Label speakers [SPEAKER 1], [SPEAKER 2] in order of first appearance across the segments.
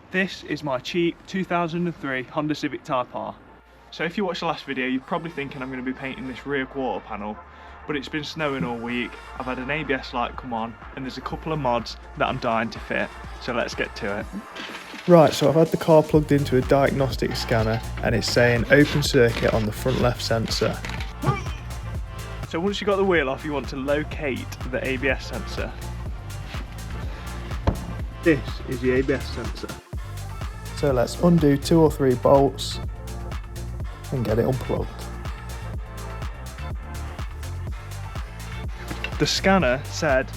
[SPEAKER 1] This is my cheap 2003 Honda Civic Type R. So if you watched the last video, you're probably thinking I'm going to be painting this rear quarter panel, but it's been snowing all week, I've had an ABS light come on, and there's a couple of mods that I'm dying to fit, so let's get to it. Right, so I've had the car plugged into a diagnostic scanner, and it's saying open circuit on the front left sensor. So once you've got the wheel off, you want to locate the ABS sensor. This is the ABS sensor. So let's undo 2 or 3 bolts and get it unplugged. The scanner said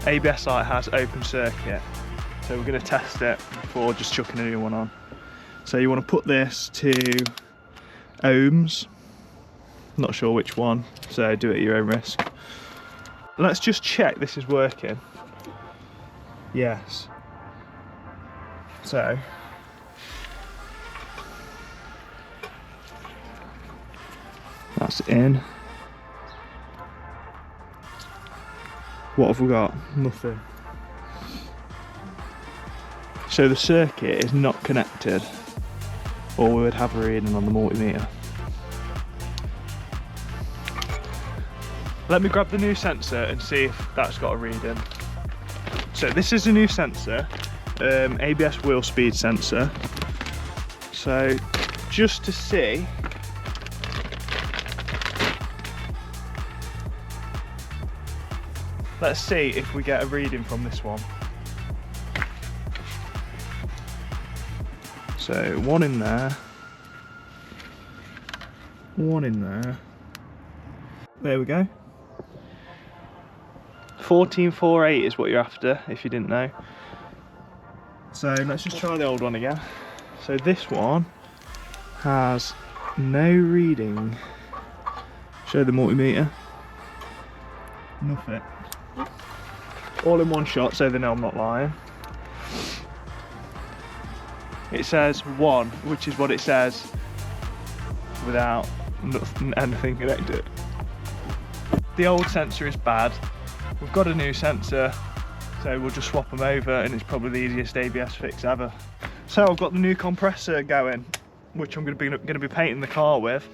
[SPEAKER 1] ABS light has open circuit, so we're going to test it before just chucking a new one on. So you want to put this to ohms, not sure which one, so do it at your own risk. Let's just check this is working. Yes. So that's in. What have we got? Nothing. So the circuit is not connected, or we would have a reading on the multimeter. Let me grab the new sensor and see if that's got a reading. So this is a new sensor, ABS wheel speed sensor. So just to see, let's see if we get a reading from this one. So one in there, one in there. There we go. 1448 is what you're after, if you didn't know. So let's just try the old one again. So this one has no reading. Show the multimeter. Nothing. All in one shot, so they know I'm not lying. It says 1, which is what it says without anything connected. The old sensor is bad. We've got a new sensor, so we'll just swap them over, and it's probably the easiest ABS fix ever. So I've got the new compressor going, which I'm going to be painting the car with.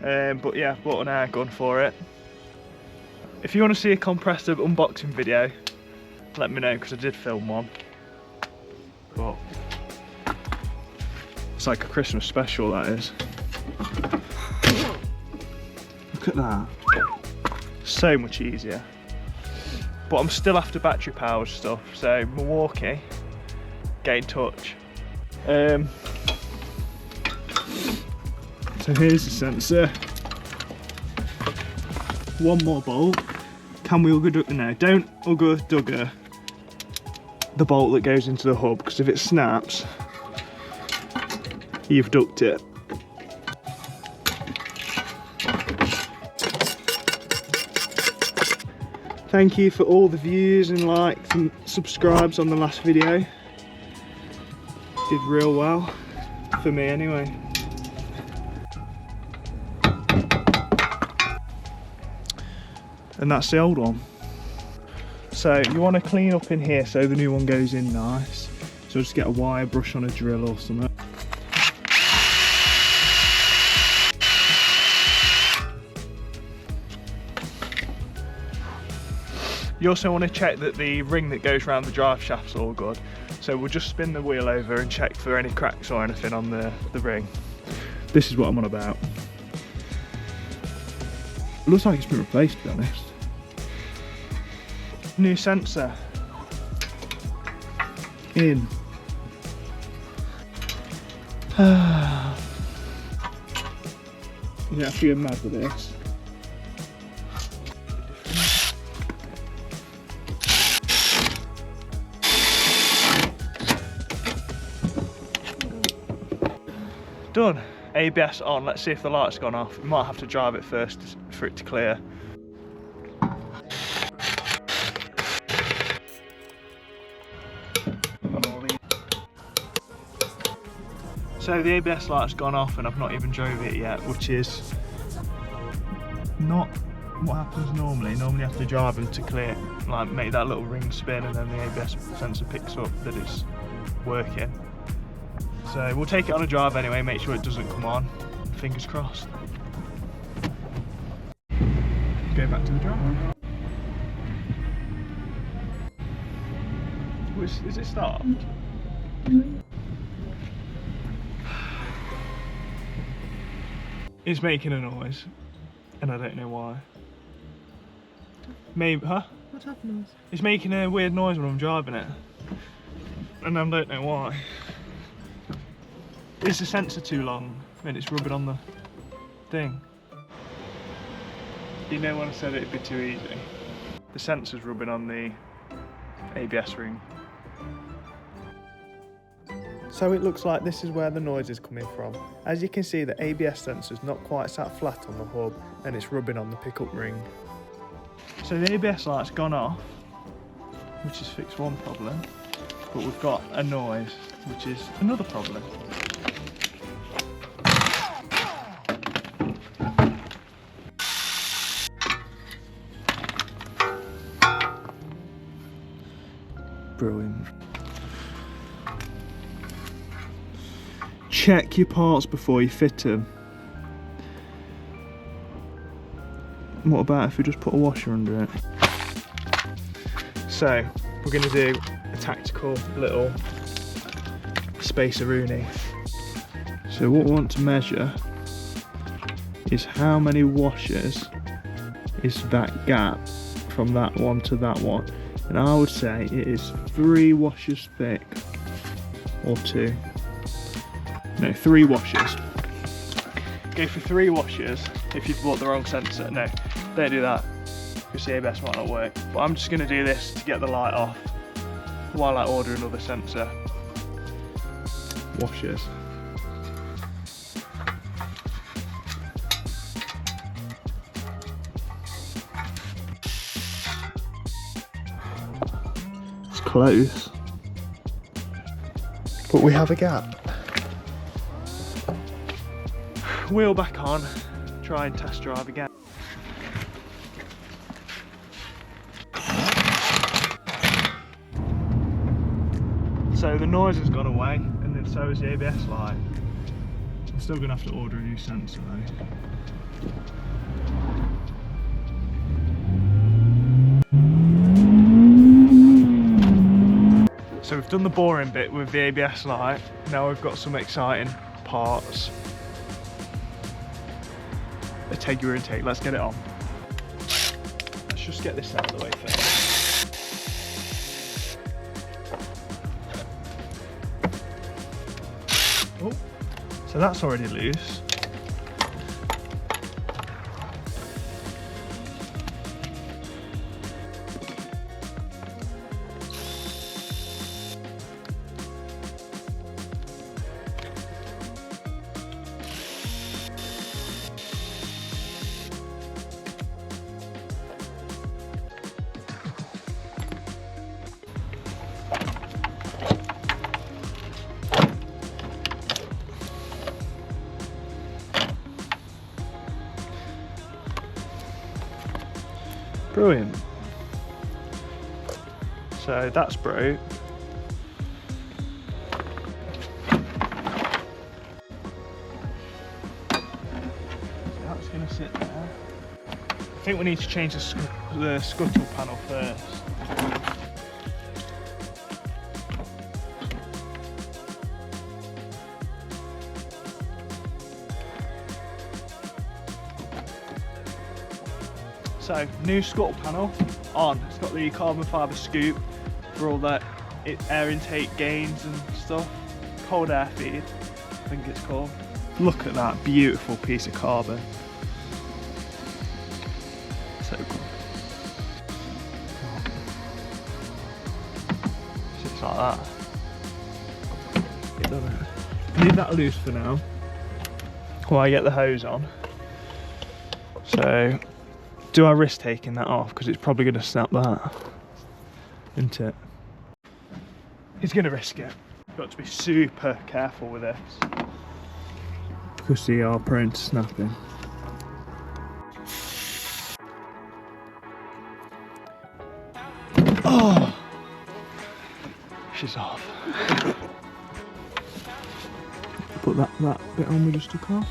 [SPEAKER 1] But yeah, I've bought an air gun for it. If you want to see a compressor unboxing video, let me know, because I did film one. But it's like a Christmas special, that is. Look at that. So much easier. But I'm still after battery powered stuff, so Milwaukee, get in touch. So here's the sensor. One more bolt. Can we ugger no, don't ugger the bolt that goes into the hub, because if it snaps, you've ducked it. Thank you for all the views and likes and subscribes on the last video. Did real well, for me anyway. And that's the old one. So you want to clean up in here so the new one goes in nice. So just get a wire brush on a drill or something. You also want to check that the ring that goes around the drive shaft's all good. So we'll just spin the wheel over and check for any cracks or anything on the ring. This is what I'm on about. It looks like it's been replaced, to be honest. New sensor. In. You don't have to go mad with this. Done. ABS on. Let's see if the light's gone off. We might have to drive it first for it to clear. So the ABS light's gone off and I've not even drove it yet, which is not what happens normally. Normally you have to drive them to clear, like make that little ring spin, and then the ABS sensor picks up that it's working. So we'll take it on a drive anyway, make sure it doesn't come on. Fingers crossed. Go back to the drive. Is it stopped? It's making a noise, and I don't know why. Maybe, huh?
[SPEAKER 2] What type of noise?
[SPEAKER 1] It's making a weird noise when I'm driving it, and I don't know why. Is the sensor too long? I mean, it's rubbing on the thing. You know when I said it'd be too easy? The sensor's rubbing on the ABS ring. So it looks like this is where the noise is coming from. As you can see, the ABS sensor's not quite sat flat on the hub and it's rubbing on the pickup ring. So the ABS light's gone off, which has fixed one problem, but we've got a noise, which is another problem. Brilliant. Check your parts before you fit them. What about if we just put a washer under it? So we're going to do a tactical little spacer-rooney. So what we want to measure is how many washers is that gap from that one to that one. And I would say it is 3 washers thick, or 2. No, 3 washers. Go for 3 washers if you've bought the wrong sensor. No, don't do that, because the ABS might not work. But I'm just going to do this to get the light off while I order another sensor. Washers. It's close, but we have a gap. Wheel back on, try and test drive again. So the noise has gone away, and then so has the ABS light. I'm still going to have to order a new sensor though. So we've done the boring bit with the ABS light, now we've got some exciting parts. Integra intake, let's get it on. Let's just get this out of the way first. Oh, so that's already loose. Brilliant. So that's broke. So that's going to sit there. I think we need to change the scuttle panel first. So, new scuttle panel on. It's got the carbon fibre scoop for all that air intake gains and stuff. Cold air feed, I think it's called. Look at that beautiful piece of carbon. So cool. Sits like that. Leave that loose for now while I get the hose on. So, do I risk taking that off? Because it's probably going to snap that, isn't it? He's going to risk it. Got to be super careful with this, because they are prone to snapping. Oh! She's off. put that bit on we just took off.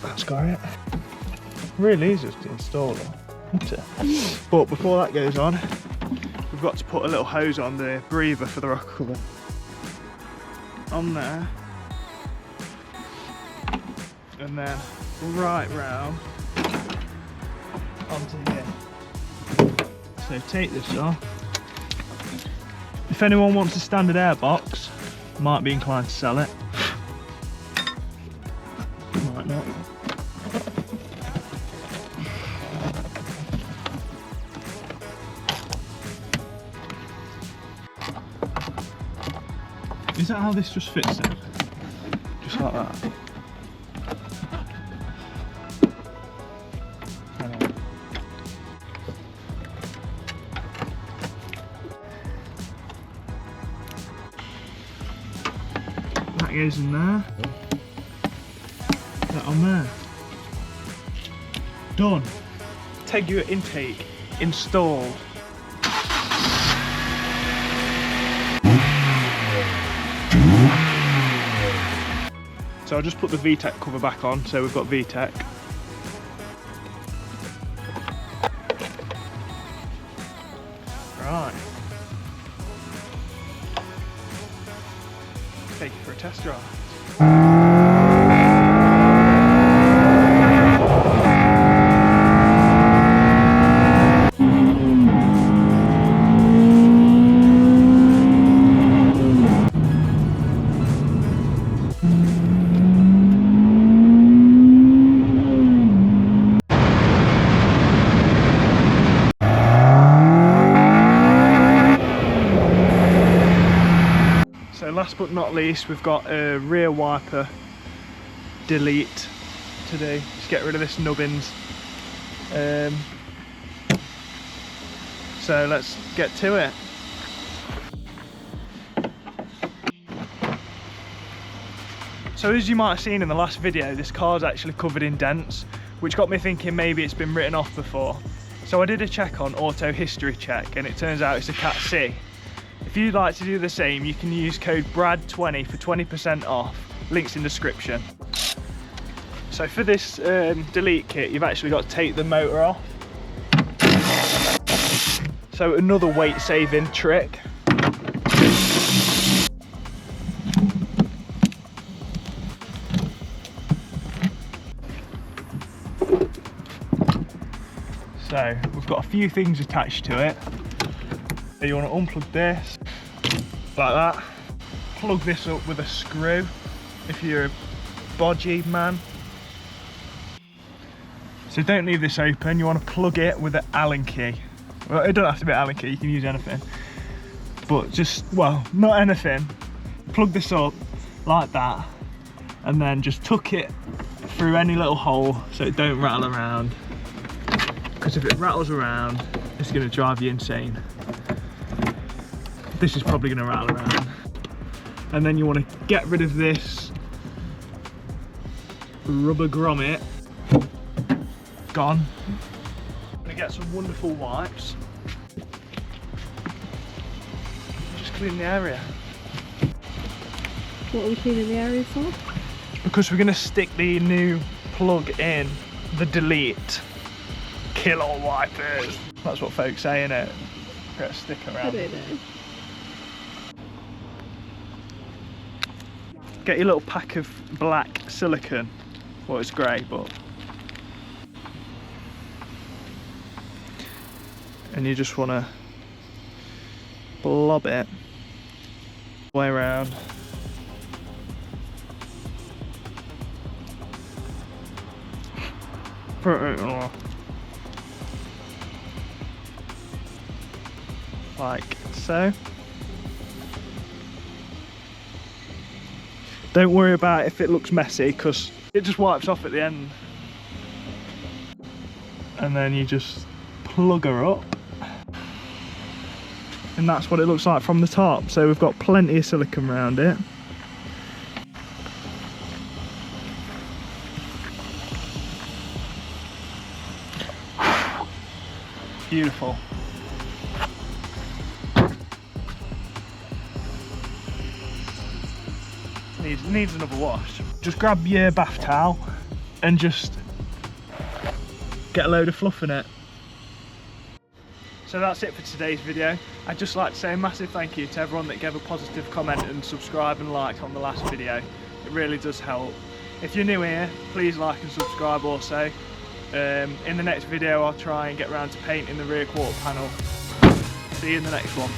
[SPEAKER 1] That's got it. Really easy to install it, isn't it? But before that goes on, we've got to put a little hose on the breather for the rocker cover. On there. And then right round onto here. So take this off. If anyone wants a standard airbox, might be inclined to sell it. Might not. Is that how this just fits in? Just like that? That goes in there. That on there. Done. Tegular intake installed. So I'll just put the VTEC cover back on, so we've got VTEC. Right. Take it for a test drive. So last but not least, we've got a rear wiper delete to do. Just get rid of this nubbins. So let's get to it. So as you might have seen in the last video, this car's actually covered in dents, which got me thinking maybe it's been written off before. So I did a check on Auto History Check, and it turns out it's a Cat C. If you'd like to do the same, you can use code BRAD20 for 20% off. Links in description. So for this delete kit, you've actually got to take the motor off. So another weight saving trick. So we've got a few things attached to it. So you want to unplug this like that. Plug this up with a screw if you're a bodgy man. So don't leave this open. You want to plug it with an Allen key. Well, it don't have to be an Allen key, you can use anything. But just, well, not anything. Plug this up like that, and then just tuck it through any little hole so it don't rattle around. Because if it rattles around, it's going to drive you insane. This is probably going to rattle around. And then you want to get rid of this rubber grommet. Gone. I'm going to get some wonderful wipes. Just clean the area.
[SPEAKER 2] What are we cleaning the area for?
[SPEAKER 1] Because we're going to stick the new plug in the delete. Kill all wipers. That's what folks say, innit? Get a stick around.
[SPEAKER 2] I don't know.
[SPEAKER 1] Get your little pack of black silicone. Well, it's grey, but. And you just want to blob it way around. Like so. Don't worry about if it looks messy, because it just wipes off at the end. And then you just plug her up. And that's what it looks like from the top. So we've got plenty of silicone around it. Beautiful. Needs another wash. Just grab your bath towel and just get a load of fluff in it. So that's it for today's video. I'd just like to say a massive thank you to everyone that gave a positive comment and subscribe and like on the last video. It really does help. If you're new here, please like and subscribe also. In the next video I'll try and get around to painting the rear quarter panel. See you in the next one.